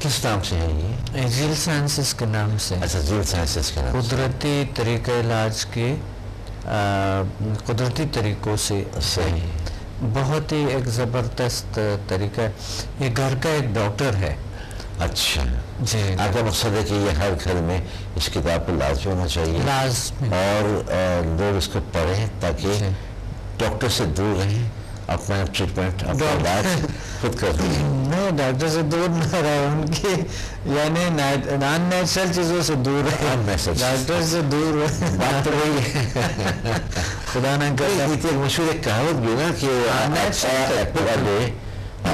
کس نام سے ہے یہ؟ جیل سائنسز کے نام سے. اچھا جیل سائنسز کے نام سے. قدرتی طریقہ علاج کے قدرتی طریقوں سے. صحیح. بہت ہی ایک زبردست طریقہ ہے. یہ گھر کا ایک ڈاکٹر ہے. اچھا جی. آپ کا مقصد ہے کہ یہ ہر گھر میں اس کتاب کو لازمی ہونا چاہیے اور لوگ اس کو پڑھیں تاکہ ڈاکٹر سے دور رہیں, اپنا ٹریٹمنٹ اپنا علاج خود کر دیں. نہیں, ڈاکٹر سے دور نہ رہے, ان کی یعنی نان نیچرل چیزوں سے دور رہے, ڈاکٹر سے دور رہے. بات تو وہی ہے. خدا نہ کرے. مشہور ایک کہاوت بھی نا کہ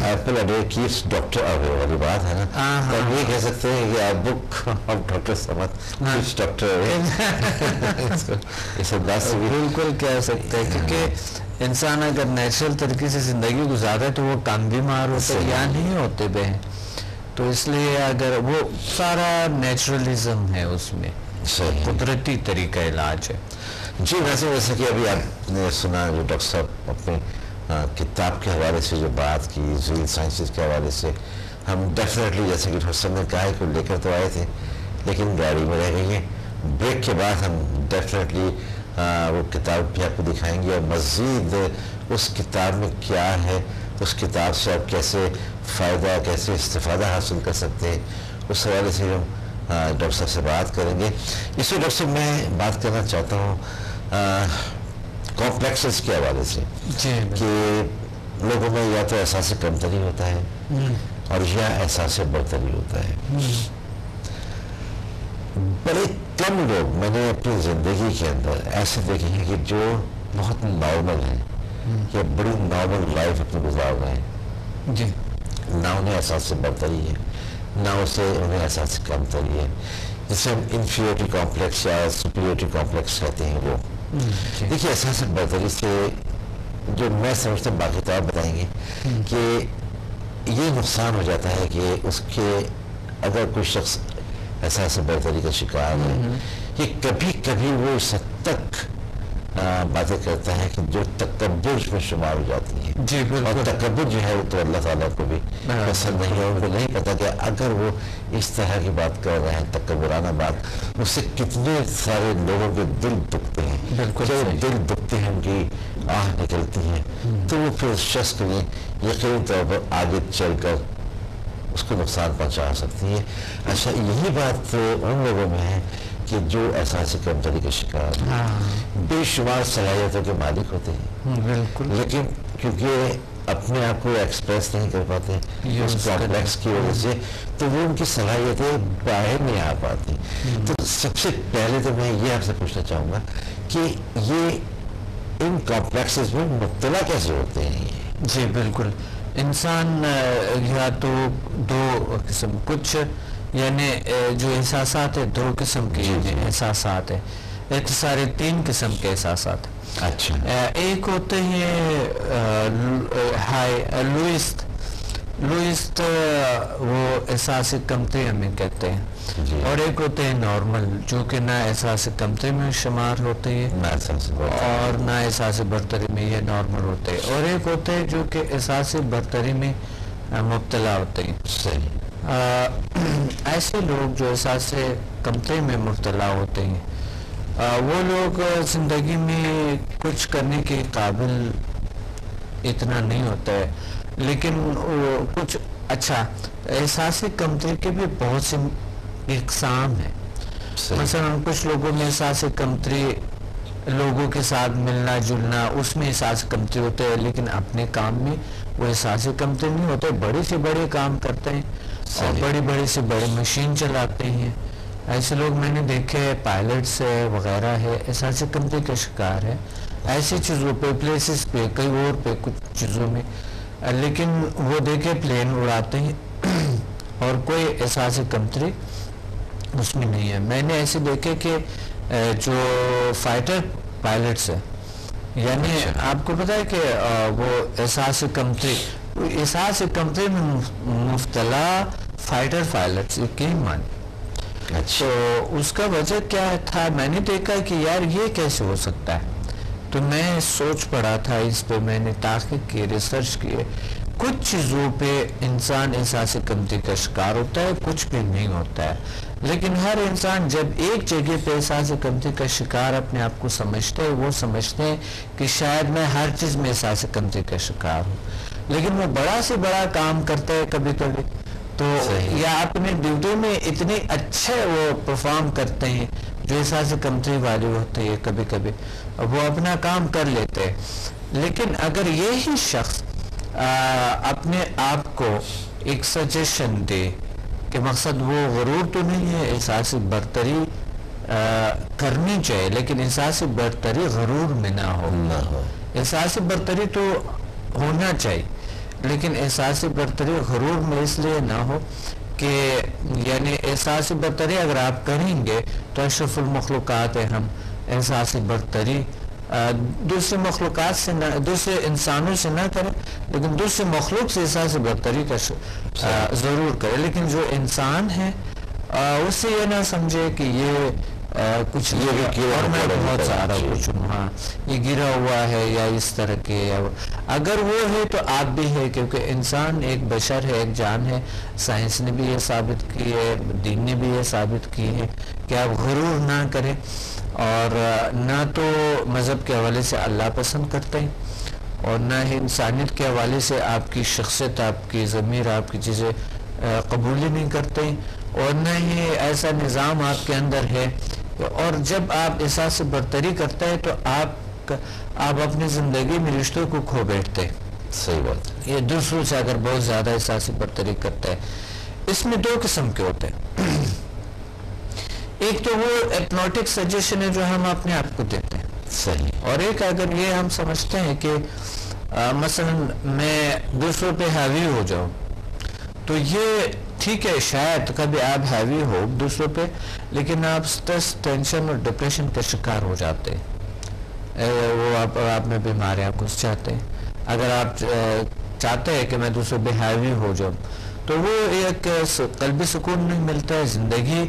ایپل اڈے کیپس ڈاکٹر اوے والی بات ہے نا. تو ہم یہ کہہ سکتے ہیں کہ آپ بک آف ڈاکٹر سمت کیپس ڈاکٹر اوے. اس انداز سے بالکل کہہ سکتے ہیں, کیونکہ انسان اگر نیچرل طریقے سے زندگی گزارے تو وہ کم بیمار ہوتے یا نہیں ہوتے بے ہیں. تو اس لیے اگر وہ سارا نیچرلزم ہے اس میں, قدرتی طریقہ علاج ہے. جی ویسے جیسا کہ ابھی آپ نے سنا جو ڈاکٹر صاحب اپنے کتاب کے حوالے سے جو بات کی, جیل سائنسز کے حوالے سے, ہم ڈیفینیٹلی جیسے کہ ڈاکٹر صاحب نے کہا ہے کہ لے کر تو آئے تھے لیکن گاڑی میں رہ گئی ہے. بریک کے بعد ہم ڈیفینیٹلی وہ کتاب بھی آپ کو دکھائیں گے اور مزید اس کتاب میں کیا ہے, اس کتاب سے آپ کیسے فائدہ کیسے استفادہ حاصل کر سکتے ہیں, اس حوالے سے ہم ڈاکٹر صاحب سے بات کریں گے. اس میں ڈاکٹر صاحب میں بات کرنا چاہتا ہوں کمپلیکسز کے حوالے سے کہ لوگوں میں یا تو احساس کمتری ہوتا ہے اور یا احساس برتری ہوتا ہے. بڑے کم لوگ میں نے اپنی زندگی کے اندر ایسے دیکھے ہیں کہ جو بہت نارمل ہیں یا بڑی نارمل لائف اپنی گزار رہے ہیں. جی. نہ انہیں احساس برتری ہے نہ اسے انہیں احساس کمتری ہے, جسے ہم انفیریٹی کمپلیکس یا سپیریٹی کمپلیکس کہتے ہیں. وہ دیکھیے احساس برتری سے جو میں سمجھتا ہوں, باقی تو آپ بتائیں گے, کہ یہ نقصان ہو جاتا ہے کہ اس کے اگر کوئی شخص احساس برتری کا شکار ہے یہ کبھی کبھی وہ اس حد تک باتیں کرتا ہے کہ جو تکبر میں شمار ہو جاتی ہیں. جی بالکل. اور تکبر جو ہے وہ تو اللہ تعالیٰ کو بھی پسند نہیں ہے. ان کو نہیں پتا کہ اگر وہ اس طرح کی بات کر رہے ہیں تکبرانہ بات, اس سے کتنے سارے لوگوں کے دل دکھتے ہیں. بالکل. جو دل دکھتے ہیں ان کی آہ نکلتی ہیں, تو وہ پھر اس شخص کو یقینی طور پر آگے چل کر اس کو نقصان پہنچا سکتی ہے. اچھا یہی بات ان لوگوں میں ہے کہ جو احساس کمتری کا شکار ہیں, بے شمار صلاحیتوں کے مالک ہوتے ہیں بالکل, لیکن کیونکہ اپنے آپ کو ایکسپریس نہیں کر پاتے اس کمپلیکس کی وجہ سے, تو وہ ان کی صلاحیتیں باہر نہیں آ پاتی. تو سب سے پہلے تو میں یہ آپ سے پوچھنا چاہوں گا کہ یہ ان کمپلیکسز میں مبتلا کیسے ہوتے ہیں؟ جی بالکل. انسان یا تو دو قسم, کچھ یعنی جو احساسات ہیں دو قسم کے احساسات ہیں, ایک سارے 3 قسم کے احساسات. اچھا. ایک ہوتے ہیں لوئسٹ, وہ احساس کمتری ہمیں کہتے ہیں, اور ایک ہوتے ہیں نارمل جو کہ نہ احساس کمتری میں شمار ہوتے ہیں اور نہ احساس برتری میں یہ نارمل ہوتے ہیں, اور ایک ہوتے ہیں جو کہ احساس برتری میں مبتلا ہوتے ہیں. صحیح. ایسے لوگ جو احساس کمتری میں مبتلا ہوتے ہیں وہ لوگ زندگی میں کچھ کرنے کے قابل اتنا نہیں ہوتا ہے, لیکن کچھ اچھا احساس کمتری کے بھی بہت سے اقسام ہیں. مثلا کچھ لوگوں میں احساس کمتری لوگوں کے ساتھ ملنا جلنا, اس میں احساس کمتری ہوتے ہیں, لیکن اپنے کام میں وہ احساس کمتری نہیں ہوتے, بڑے سے بڑے کام کرتے ہیں اور بڑی سے بڑی مشین چلاتے ہیں. ایسے لوگ میں نے دیکھے, پائلٹس ہے وغیرہ ہے, احساس کمتری کا شکار ہے ایسی چیزوں پہ, پلیسز پہ, کئی اور پہ کچھ چیزوں میں, لیکن وہ دیکھے پلین اڑاتے ہیں اور کوئی احساس کمتری اس میں نہیں ہے. میں نے ایسے دیکھے کہ جو فائٹر پائلٹس ہے, یعنی آپ کو پتہ ہے کہ وہ احساس کمتری میں مبتلا فائٹر پائلٹس کی مانی. تو اس کا وجہ کیا تھا, میں نے دیکھا کہ یار یہ کیسے ہو سکتا ہے, تو میں سوچ پڑا تھا اس پہ, میں نے تحقیق کی, ریسرچ کی. کچھ چیزوں پہ انسان احساس کمتری کا شکار ہوتا ہے، کچھ پہ نہیں ہوتا ہے، لیکن ہر انسان جب ایک جگہ پہ احساس کمتری کا شکار اپنے آپ کو سمجھتے ہیں، وہ سمجھتے ہیں کہ شاید میں ہر چیز میں احساس کمتری کا شکار ہوں، لیکن وہ بڑا سے بڑا کام کرتا ہے کبھی کبھی تو یا اپنے ڈیوٹی میں اتنے اچھے وہ پرفارم کرتے ہیں جو احساس کمتری والی ہوتے ہیں، کبھی کبھی وہ اپنا کام کر لیتے ہیں، لیکن اگر یہی شخص اپنے آپ کو ایک سجیشن دے کہ مقصد وہ غرور تو نہیں ہے، احساس برتری کرنی چاہیے لیکن احساس برتری غرور میں نہ ہو، احساس برتری تو ہونا چاہیے لیکن احساس برتری غرور میں اس لیے نہ ہو کہ یعنی احساس برتری اگر آپ کریں گے تو اشرف المخلوقات ہے ہم، احساس برتری دوسرے مخلوقات سے نہ، دوسرے انسانوں سے نہ کریں لیکن دوسرے مخلوق سے احساس برتری کا ضرور کرے، لیکن جو انسان ہے اس سے یہ نہ سمجھے کہ یہ کچھ اور میں بہت سارا کچھ ہوں، ہاں یہ گرا ہوا ہے یا اس طرح کے، اگر وہ ہے تو آپ بھی ہے، کیونکہ انسان ایک بشر ہے، ایک جان ہے، سائنس نے بھی یہ ثابت کی ہے، دین نے بھی یہ ثابت کی ہے کہ آپ غرور نہ کریں، اور نہ تو مذہب کے حوالے سے اللہ پسند کرتے ہیں اور نہ ہی انسانیت کے حوالے سے آپ کی شخصیت، آپ کی ضمیر، آپ کی چیزیں قبول ہی نہیں کرتے ہیں، اور نہ ہی ایسا نظام آپ کے اندر ہے، اور جب آپ احساس برتری کرتے ہیں تو آپ اپنی زندگی میں رشتوں کو کھو بیٹھتے ہیں۔ صحیح بات۔ یہ دوسروں سے اگر بہت زیادہ احساس برتری کرتا ہے، اس میں دو قسم کے ہوتے ہیں، ایک تو وہ ہپنوٹک سجیشن ہے جو ہم اپنے آپ کو دیتے ہیں، صحیح، اور ایک اگر یہ ہم سمجھتے ہیں کہ مثلا میں دوسروں پہ حاوی ہو جاؤں تو یہ ٹھیک ہے، شاید کبھی آپ ہیوی ہو دوسروں پہ لیکن آپ سٹریس، ٹینشن اور ڈپریشن کا شکار ہو جاتے ہیں، وہ آپ میں بیماریاں گھس جاتے ہیں۔ اگر آپ چاہتے ہیں کہ میں دوسروں پہ ہیوی ہو جاؤں تو وہ ایک قلبی سکون نہیں ملتا ہے، زندگی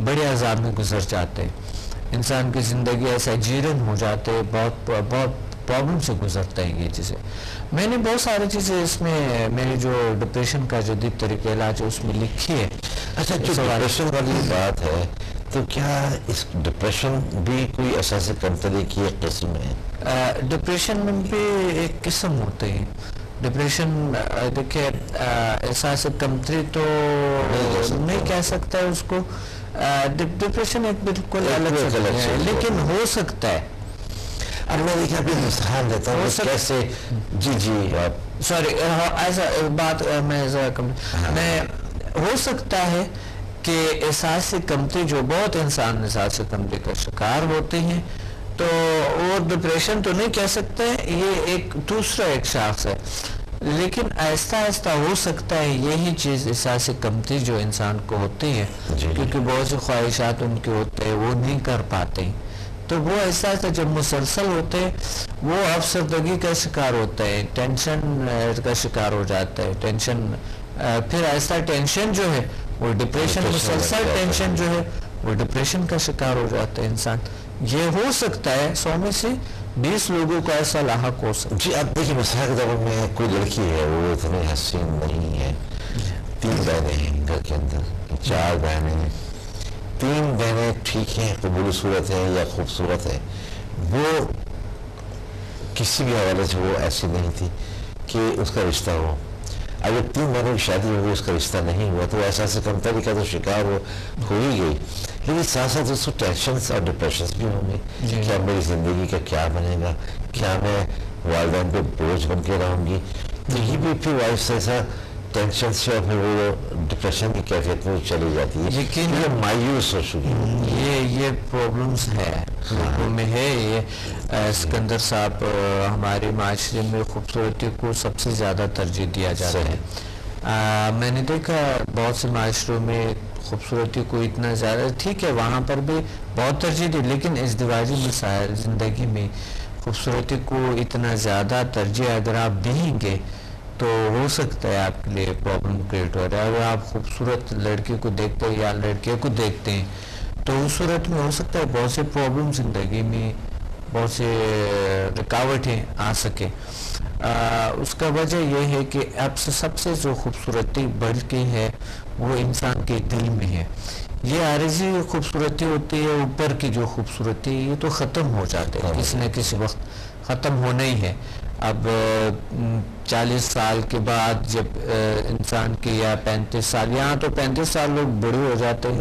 بڑے عذاب میں گزر جاتے ہیں، انسان کی زندگی ایسا جیرن ہو جاتے ہیں، بہت پرابلم سے گزرتا ہے یہ چیزیں۔ میں نے بہت ساری چیزیں اس میں میری جو ڈپریشن کا جدید طریقہ علاج ہے اس میں لکھی ہے۔ اچھا، جو ڈپریشن والی بات ہے تو کیا اس ڈپریشن بھی کوئی احساس کمتری کی ایک قسم ہے؟ ڈپریشن میں بھی ایک قسم ہوتے ہیں، ڈپریشن دیکھیں احساس کمتری تو نہیں کہہ سکتا ہے اس کو، ڈپریشن ایک بالکل الگ ہے لیکن ہو سکتا ہے۔ اب میں دیکھیں ابھی مثال دیتا ہوں کیسے، جی آپ سوری ایسا بات میں ہو سکتا ہے کہ احساس کمتری جو بہت انسان احساس کمتری کا شکار ہوتے ہیں تو وہ ڈپریشن تو نہیں کہہ سکتے، یہ ایک دوسرا ایک شاخص ہے، لیکن آہستہ آہستہ ہو سکتا ہے یہی چیز احساس کمتری جو انسان کو ہوتی ہے کیونکہ بہت سی خواہشات ان کے ہوتے ہیں وہ نہیں کر پاتے ہیں، تو وہ احساس جب مسلسل ہوتے ہیں وہ افسردگی کا شکار ہوتا ہے، ٹینشن کا شکار ہو جاتا ہے، ٹینشن پھر ایسا ٹینشن جو ہے وہ ڈپریشن، مسلسل ٹینشن جو ہے وہ ڈپریشن کا شکار ہو جاتا ہے انسان۔ یہ ہو سکتا ہے 100 میں سے 20 لوگوں کو ایسا لاحق ہو سکتا ہے۔ جی اب دیکھیے مثال کے طور پر میں کوئی لڑکی ہے وہ اتنی حسین نہیں ہے، 3 بہنیں ہیں گھر کے اندر، 4 بہنیں ہیں، 3 بہنیں ٹھیک ہیں، قبول صورت ہیں یا خوبصورت ہیں، وہ کسی بھی حوالے سے وہ ایسی نہیں تھی کہ اس کا رشتہ ہو۔ اگر 3 بہنوں کی شادی ہو گئی اس کا رشتہ نہیں ہوا تو احساس کمتری کا تو شکار ہو ہی گئی، لیکن ساتھ ساتھ اس کو ٹینشنس اور ڈپریشنس بھی ہوں گے، کیا میری زندگی کا کیا بنے گا، کیا میں والدین پہ بوجھ بن کے رہوں گی، تو یہ بھی پھر وائف سے ایسا ٹینشن سے اور پھر وہ ڈپریشن کی کیفیت میں چلی جاتی ہے، لیکن یہ مایوس ہو چکی ہے۔ یہ پرابلمس ہے لوگوں میں ہے، یہ اسکندر صاحب ہمارے معاشرے میں خوبصورتی کو سب سے زیادہ ترجیح دیا جاتا ہے۔ میں نے دیکھا بہت سے معاشروں میں خوبصورتی کو اتنا زیادہ، ٹھیک ہے وہاں پر بھی بہت ترجیح دی، لیکن ازدواجی مسائل زندگی میں خوبصورتی کو اتنا زیادہ ترجیح اگر آپ دیں گے تو ہو سکتا ہے آپ کے لیے پرابلم کریٹ ہو رہا ہے۔ اگر آپ خوبصورت لڑکی کو دیکھتے ہیں یا لڑکے کو دیکھتے ہیں تو اس صورت میں ہو سکتا ہے بہت سے پرابلم زندگی میں، بہت سے رکاوٹیں آ سکے۔ اس کا وجہ یہ ہے کہ اب سے سب سے جو خوبصورتی بڑھ کے ہے وہ انسان کے دل میں ہے. یہ عارضی خوبصورتی ہوتی ہے، اوپر کی جو خوبصورتی یہ تو ختم ہو جاتے ہیں، کسی نہ کسی وقت ختم ہونا ہی ہے. اب 40 سال کے بعد جب انسان کی، یا 35 سال، یہاں تو 35 سال لوگ بوڑھے ہو جاتے ہیں.